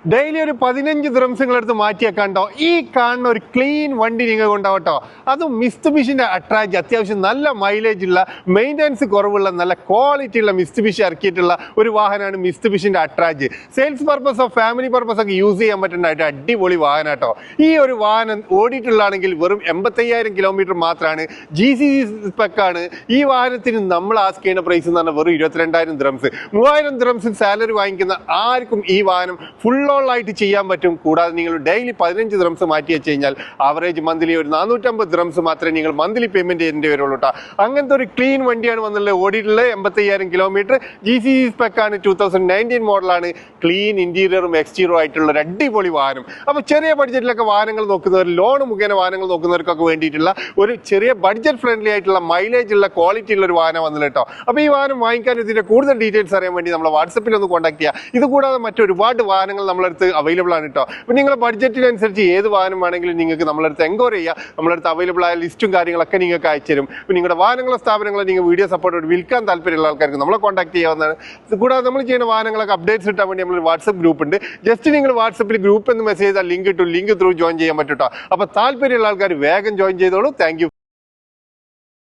Daily ഒരു 15 dirhams നിങ്ങളെടുത്ത് മാറ്റിയേക്കാണ്ടോ ഈ കാണുന്ന ഒരു ക്ലീൻ വണ്ടി നിങ്ങൾ കൊണ്ടാവട്ടോ. അതും മിസ്തുബിഷിന്റെ അട്രാജ് അത്യാവശ്യം നല്ല മൈലേജ് ഉള്ള മെയിൻ്റെനൻസ് കുറവുള്ള നല്ല ക്വാളിറ്റി ഉള്ള മിസ്തുബിഷി ഇറക്കിയിട്ടുള്ള ഒരു വാഹനമാണ് മിസ്തുബിഷിന്റെ അട്രാജ്. സെയിൽസ് പർപ്പസോ ഫാമിലി പർപ്പസോ ഒക്കെ യൂസ് ചെയ്യാൻ പറ്റുന്നതായിട്ട് അടിപൊളി വാഹനം കേട്ടോ. ഈ ഒരു വാഹനം ഓടിയിട്ടുള്ളതാണെങ്കിൽ വെറും 85,000 കിലോമീറ്റർ മാത്രമാണ്. GCC സ്പെക്കാണ്. ഈ വാഹനത്തിന് നമ്മൾ ആസ്ക് ചെയ്യുന്ന പ്രൈസ് എന്ന് പറഞ്ഞാൽ വെറും 22,000 ദിറംസ്. 3,000 ദിറംസ് സാലറി വാങ്ങിക്കുന്ന ആർക്കും ഈ വാഹനം ഫുൾ ആയിട്ട് ചെയ്യാൻ പറ്റും. കൂടാതെ നിങ്ങൾ ഡെയിലി 15 ദിറംസ് മാറ്റി വെച്ച് കഴിഞ്ഞാൽ ആവറേജ് മന്ത്ലി ഒരു 450 ദിറംസ് മാത്രമേ നിങ്ങൾ മന്ത്ലി പേയ്മെന്റ് ചെയ്യേണ്ടി വരുള്ളൂ കേട്ടോ. അങ്ങനത്തെ ഒരു ക്ലീൻ വണ്ടിയാണ് വന്നുള്ളത്. ഓടിയിട്ടുള്ളത് 85,000 കിലോമീറ്റർ. GCC സ്പെക്കാണ്. 2019 മോഡലാണ്. ക്ലീൻ ഇന്റീരിയറും എക്സ്റ്റീരിയറും ആയിട്ടുള്ള ഒരു അടിപൊളി വാഹനം. അപ്പോൾ ചെറിയ ബഡ്ജറ്റിലൊക്കെ വാഹനങ്ങൾ നോക്കുന്നവർ, ലോൺ മുഖേന വാഹനങ്ങൾ നോക്കുന്നവർക്കൊക്കെ വേണ്ടിയിട്ടുള്ള ഒരു ചെറിയ ബഡ്ജറ്റ് ഫ്രണ്ട്ലി ആയിട്ടുള്ള മൈലേജ് ഉള്ള ക്വാളിറ്റി ഉള്ള ഒരു വാഹനം വന്നില്ല കേട്ടോ. അപ്പോൾ ഈ വാഹനം വാങ്ങിക്കാൻ ഇതിന്റെ കൂടുതൽ ഡീറ്റെയിൽസ് അറിയാൻ വേണ്ടി നമ്മളെ വാട്സപ്പിൽ ഒന്ന് കോൺടാക്ട് ചെയ്യുക. ഇത് കൂടാതെ മറ്റൊരുപാട് വാഹനങ്ങൾ നമ്മളടുത്ത് അവൈലബിൾ ആണ് കേട്ടോ. അപ്പോൾ നിങ്ങളുടെ ബഡ്ജറ്റിനനുസരിച്ച് ഏത് വാഹനം വേണമെങ്കിലും നിങ്ങൾക്ക് നമ്മളടുത്ത് എൻക്വയറി ചെയ്യുക. നമ്മളടുത്ത് അവൈലബിൾ ആയ ലിസ്റ്റും കാര്യങ്ങളൊക്കെ നിങ്ങൾക്ക് അയച്ചു തരും. അപ്പോൾ നിങ്ങളുടെ വാഹനങ്ങളോ സ്ഥാപനങ്ങളോ നിങ്ങൾ വീഡിയോ സപ്പോർട്ട് വിൽക്കാൻ താല്പര്യമുള്ള ആൾക്കാർക്ക് നമ്മളെ കോൺടാക്ട് ചെയ്യാവുന്നതാണ്. കൂടാതെ നമ്മൾ ചെയ്യുന്ന വാഹനങ്ങളൊക്കെ അപ്ഡേറ്റ്സ് കിട്ടാൻ വേണ്ടി നമ്മൾ വാട്സപ്പ് ഗ്രൂപ്പ് ഉണ്ട്. ജസ്റ്റ് നിങ്ങൾ വാട്സപ്പിൽ ഗ്രൂപ്പ് എന്ന് മെസ്സേജ് ചെയ്താൽ ലിങ്ക് ത്രൂ ജോയിൻ ചെയ്യാൻ പറ്റും കേട്ടോ. അപ്പോൾ താല്പര്യമുള്ള ആൾക്കാർ വേഗം ജോയിൻ ചെയ്തോളൂ. Thank you.